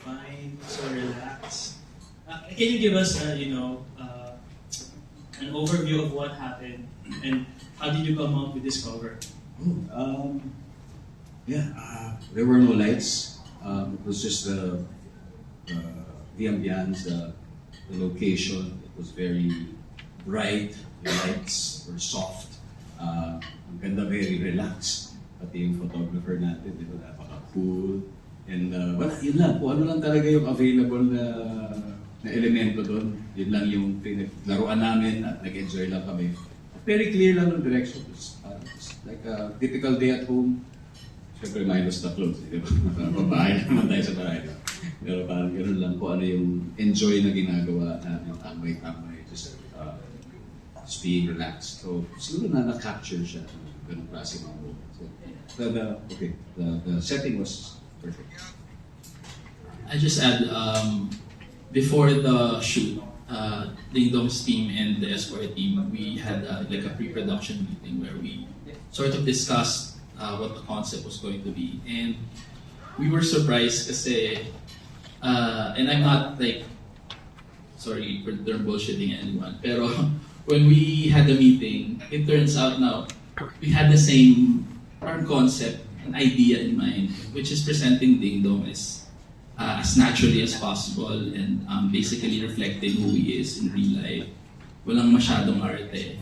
Fine, so relaxed. Can you give us, an overview of what happened and how did you come up with this cover? There were no lights. It was just the ambience, the location. It was very bright. The lights were soft. Ang ganda, very relaxed. Pati yung photographer natin, di ba, napaka-cool. And wala, yun lang. Kung ano lang talaga yung available na elemento doon. Yun lang yung pinaglaruan namin at nag-enjoy lang kami. Very clear lang yung direction. It's like a typical day at home. Siyempre, minus the clothes. Di ba? Babae naman tayo sa bahay. Pero parang gano'n lang kung ano yung enjoy na ginagawa namin. Tambay-tambay. Just being relaxed. So, siguro na na-capture siya. Ganun klase mga moment. So, the setting was perfect. I just add, before the shoot, Ding Dong's team and the Escort team, we had like a pre-production meeting where we sort of discussed what the concept was going to be. And we were surprised kasi, and I'm not like, sorry for term bullshitting anyone, pero when we had the meeting, it turns out now, we had the same concept, an idea in mind, which is presenting Ding Dong as naturally as possible and basically reflecting who he is in real life. Walang masyadong arte.